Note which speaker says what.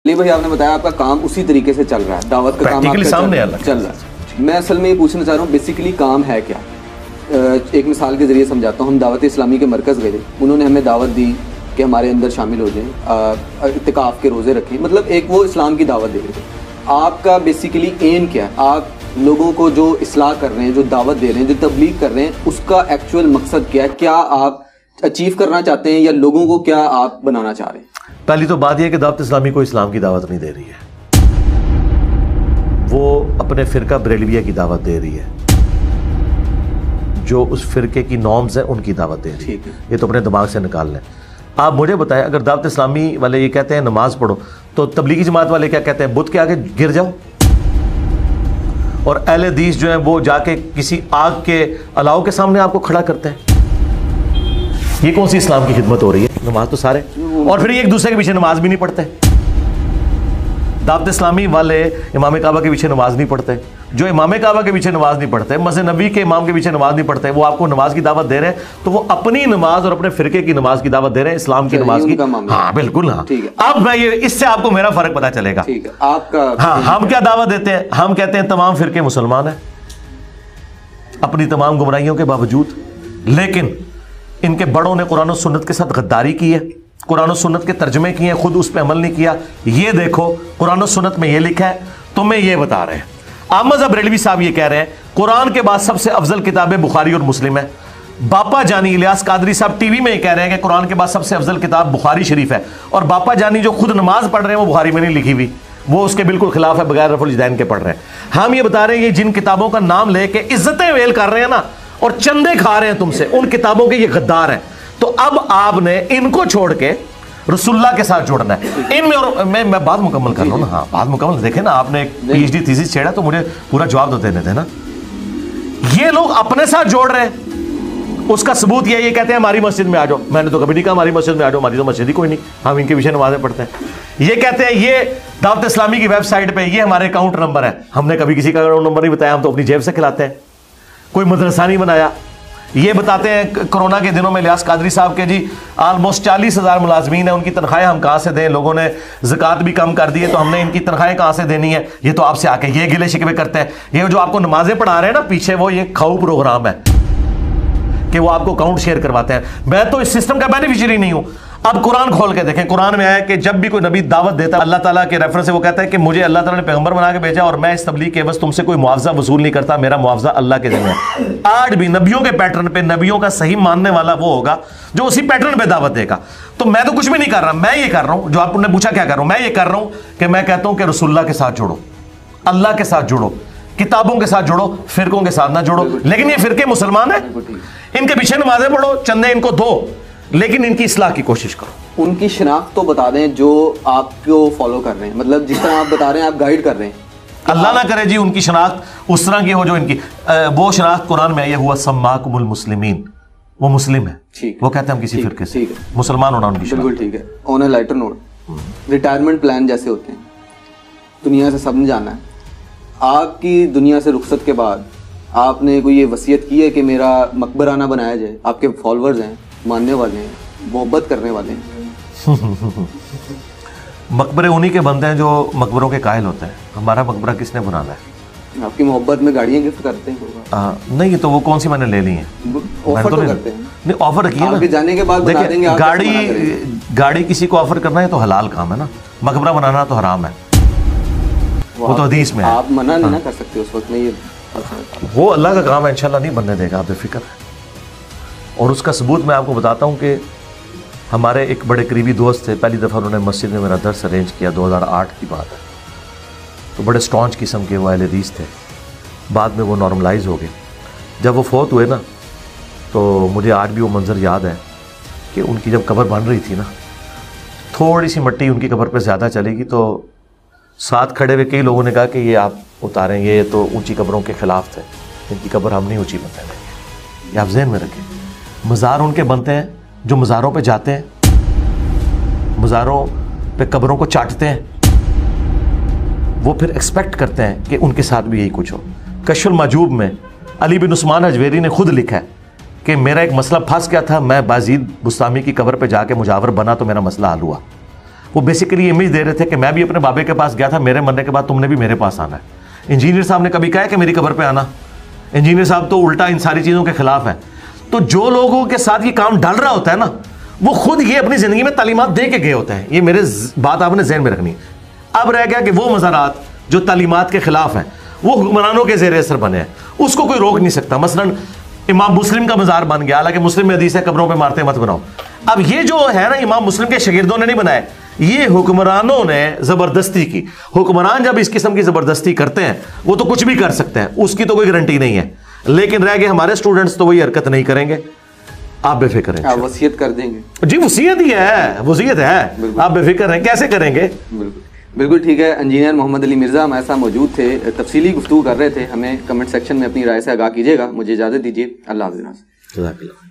Speaker 1: अली भाई, आपने बताया आपका काम उसी तरीके से चल रहा है, दावत का काम आपका चल रहा है। मैं असल में ये पूछना चाह रहा हूँ बेसिकली काम है क्या। एक मिसाल के ज़रिए समझाता हूँ। हम दावत इस्लामी के मरकज़ गए थे, उन्होंने हमें दावत दी कि हमारे अंदर शामिल हो जाएं, इत्तिकाफ़ के रोज़े रखें, मतलब एक वो इस्लाम की दावत दे रहे थे। आपका बेसिकली एम क्या है? आप लोगों को जो इस्लाह कर रहे हैं, जो दावत दे रहे हैं, जो तबलीग कर रहे हैं, उसका एक्चुअल मकसद क्या है? क्या आप अचीव करना चाहते हैं या लोगों को क्या आप बनाना चाह रहे हैं?
Speaker 2: पहली तो बात यह है कि दावत इस्लामी को इस्लाम की दावत नहीं दे रही है, वो अपने फ़िरका बरेलविया की दावत दे रही है, जो उस फ़िरके की नॉर्म्स हैं उनकी दावत दे रही है। ये तो अपने दिमाग से निकाल लें। आप मुझे बताएं, अगर दावत इस्लामी वाले ये कहते हैं नमाज पढ़ो, तो तबलीगी जमात वाले क्या कहते हैं? बुत के आगे गिर जाओ। और अहले हदीस जो है वो जाके किसी आग के अलाव के सामने आपको खड़ा करते हैं। ये कौन सी इस्लाम की खिदमत हो रही है? नमाज तो सारे, और फिर एक दूसरे के पीछे नमाज भी नहीं पढ़ते। दावत इस्लामी वाले इमाम काबा के पीछे नमाज नहीं पढ़ते। जो इमाम काबा के पीछे नमाज नहीं पढ़ते, मस्जिद नबी के इमाम के पीछे नमाज नहीं पढ़ते, वो आपको नमाज की दावत दे रहे हैं, तो वो अपनी नमाज और अपने फिरके की नमाज की दावत दे रहे हैं, इस्लाम की नमाज की। हाँ बिल्कुल, हाँ। अब मैं ये, इससे आपको मेरा फर्क पता चलेगा।
Speaker 1: आपका
Speaker 2: हाँ, हम क्या दावत देते हैं? हम कहते हैं तमाम फिरके मुसलमान हैं अपनी तमाम गुमराहियों के बावजूद, लेकिन इनके बड़ों ने कुरान और सुन्नत के साथ गद्दारी की है, कुरान और सुन्नत के तर्जमे किए हैं, खुद उस पर अमल नहीं किया। ये देखो कुरान और सुन्नत में ये लिखा है, तुम्हें ये बता रहे हैं। अहमद बरेलवी साहब ये कह रहे हैं कुरान के बाद सबसे अफजल किताबें बुखारी और मुस्लिम है। बापा जानी इलियास कादरी साहब टीवी में ये कह रहे हैं कि कुरान के बाद सबसे अफजल किताब बुखारी शरीफ है। और बापा जानी जो खुद नमाज पढ़ रहे हैं वो बुखारी में नहीं लिखी हुई, वो उसके बिल्कुल खिलाफ है, बगैर रफुल जदैन के पढ़ रहे हैं। हम ये बता रहे हैं ये जिन किताबों का नाम लेके इज्जतें वेल कर रहे हैं ना, और चंदे खा रहे हैं तुमसे, उन किताबों के ये गद्दार हैं। तो अब आपने इनको छोड़ के रसूलुल्लाह के साथ जोड़ना है इनमें। और मैं बात मुकम्मल कर रहा हूँ ना। हाँ, बात मुकम्मल। देखें ना, आपने एक पीएचडी थीसिस छेड़ा तो मुझे पूरा जवाब तो देने थे ना। ये लोग अपने साथ जोड़ रहे हैं, उसका सबूत ये कहते हैं हमारी मस्जिद में आ जाओ। मैंने तो कभी नहीं कहा हमारी मस्जिद में आ जाओ, हमारी तो मस्जिद ही कोई नहीं, हम इनके पीछे नमाजें पढ़ते हैं। ये कहते हैं ये दावत इस्लामी की वेबसाइट पे ये हमारे अकाउंट नंबर है। हमने कभी किसी का अकाउंट नंबर नहीं बताया, हम तो अपनी जेब से खिलाते हैं। कोई मदरसा नहीं बनाया। ये बताते हैं कोरोना के दिनों में इलियास कादरी साहब के जी ऑलमोस्ट 40,000 मुलाजमीन है, उनकी तनख्वाहें हम कहाँ से दें? लोगों ने ज़कात भी कम कर दी है, तो हमने इनकी तनख्वाहें कहाँ से देनी है? ये तो आपसे आके ये गिले शिकवे करते हैं। ये जो आपको नमाजें पढ़ा रहे हैं ना पीछे, वो ये खाऊ प्रोग्राम है कि वो आपको अकाउंट शेयर करवाते हैं। मैं तो इस सिस्टम का बेनिफिशियरी नहीं हूं। अब कुरान खोल के देखें, कुरान में आया कि जब भी कोई नबी दावत देता है, अल्लाह ताला के रेफरेंस से वो कहता है कि मुझे अल्लाह ताला ने पैगंबर बना के भेजा और मैं इस तबलीग के बस तुमसे कोई मुआवजा वसूल नहीं करता, मेरा मुआवजा अल्लाह के ज़िम्मे है। आज भी नबियों के पैटर्न पे नबियों का सही मानने वाला वो होगा जो उसी पैटर्न पे दावत देगा। तो मैं तो कुछ भी नहीं कर रहा, मैं ये कर रहा हूं जो आपने पूछा क्या कर रहा हूं, मैं ये कर रहा हूं कि मैं कहता हूं कि रसूलुल्लाह के साथ जोड़ो, अल्लाह के साथ जोड़ो, किताबों के साथ जोड़ो, फिरकों के साथ ना जोड़ो। लेकिन ये फिरके मुसलमान है, इनके पीछे नमाजें पढ़ो, चंदे इनको दो, लेकिन इनकी इस्लाह की कोशिश करो।
Speaker 1: उनकी शनाख्त तो बता दें जो आपको फॉलो कर रहे हैं, मतलब जिस तरह आप बता रहे हैं, आप गाइड कर रहे हैं।
Speaker 2: अल्लाह ना करे जी उनकी शनाख्त उस तरह की हो जो इनकी। वो शनाख्त कुरान में ये हुआ सम्माकुमुल मुस्लिमीन, वो मुस्लिम है, वो कहते हैं हम किसी फिरके से मुसलमान होना उनकी
Speaker 1: बिल्कुल ठीक है। On A lighter note, retirement plan जैसे होते हैं, दुनिया से सबने जाना है। आपकी दुनिया से रुखसत के बाद आपने कोई ये वसीयत की है कि मेरा मकबरा ना बनाया जाए? आपके फॉलोअर्स हैं, मानने वाले हैं, मोहब्बत करने वाले हैं।
Speaker 2: मकबरे उन्हीं के बनते हैं जो मकबरों के कायल होते हैं। हमारा मकबरा किसने बनाना है?
Speaker 1: आपकी मोहब्बत में गाड़ियाँ गिफ्ट करते हैं?
Speaker 2: नहीं, तो वो कौन सी मैंने ले ली है?
Speaker 1: ऑफर तो करते हैं।
Speaker 2: नहीं, ऑफर किया ना,
Speaker 1: जाने के बाद बता देंगे।
Speaker 2: गाड़ी किसी को ऑफर करना है तो हलाल काम है ना, मकबरा बनाना तो हराम है, वो तो हदीस में है।
Speaker 1: आप मना नहीं ना कर सकते उस वक्त में, ये
Speaker 2: वो अल्लाह का काम है, इंशाल्लाह नहीं बनने देगा, आप बेफिक्र है। और उसका सबूत मैं आपको बताता हूँ कि हमारे एक बड़े करीबी दोस्त थे, पहली दफ़ा उन्होंने मस्जिद में मेरा दर्स अरेंज किया, 2008 की बात है। तो बड़े स्टॉन्च किस्म के वो अहले हदीस थे। बाद में वो नॉर्मलाइज हो गए। जब वो फौत हुए ना, तो मुझे आज भी वो मंज़र याद है कि उनकी जब कब्र बन रही थी ना, थोड़ी सी मिट्टी उनकी कब्र पर ज़्यादा चलेगी, तो साथ खड़े हुए कई लोगों ने कहा कि ये आप उतारें, ये तो ऊंची कब्रों के ख़िलाफ़ थे, इनकी कब्र हम नहीं ऊंची बनने देंगे। ये आप ज़हन में रखें। मज़ार उनके बनते हैं जो मज़ारों पे जाते हैं, मज़ारों पे कब्रों को चाटते हैं, वो फिर एक्सपेक्ट करते हैं कि उनके साथ भी यही कुछ हो। कश्फुल माजूब में अली बिन उस्मान अजवेरी ने खुद लिखा है कि मेरा एक मसला फंस गया था, मैं बाजीद बुस्तामी की कब्र पे जाके मुजावर बना तो मेरा मसला हल हुआ। वो बेसिकली इमेज दे रहे थे कि मैं भी अपने बाबे के पास गया था, मेरे मरने के बाद तुमने भी मेरे पास आना है। इंजीनियर साहब ने कभी कहा है कि मेरी कब्र पे आना? इंजीनियर साहब तो उल्टा इन सारी चीज़ों के खिलाफ है। तो जो लोगों के साथ ये काम डल रहा होता है ना, वो खुद ये अपनी ज़िंदगी में तालीमात दे के गए होते हैं। ये मेरे बात आपने ज़हन में रखनी। अब रह गया कि वो मज़ारात जो तालीमात के खिलाफ हैं वो हुक्मरानों के ज़ेर असर बने हैं, उसको कोई रोक नहीं सकता। मसलन इमाम मुस्लिम का मज़ार बन गया, हालांकि मुस्लिम में हदीस है कब्रों पे मारते मत बनाओ। अब ये जो है ना, इमाम मुस्लिम के शागिर्दों ने नहीं बनाए, ये हुक्मरानों ने ज़बरदस्ती की। हुक्मरान जब इस किस्म की ज़बरदस्ती करते हैं वो तो कुछ भी कर सकते हैं, उसकी तो कोई गारंटी नहीं है। लेकिन रह गए हमारे स्टूडेंट्स तो वही हरकत नहीं करेंगे। आप बेफिक्र हैं,
Speaker 1: आप वसीयत कर देंगे
Speaker 2: जी, वसीयत ही है, वसीयत है, आप बेफिक्र हैं, कैसे करेंगे?
Speaker 1: बिल्कुल ठीक है। इंजीनियर मोहम्मद अली मिर्ज़ा हमारे साथ मौजूद थे, तफसीली गुफ्तगू कर रहे थे। हमें कमेंट सेक्शन में अपनी राय से आगाह कीजिएगा। मुझे इजाज़त दीजिए, अल्लाह हाफ़िज़।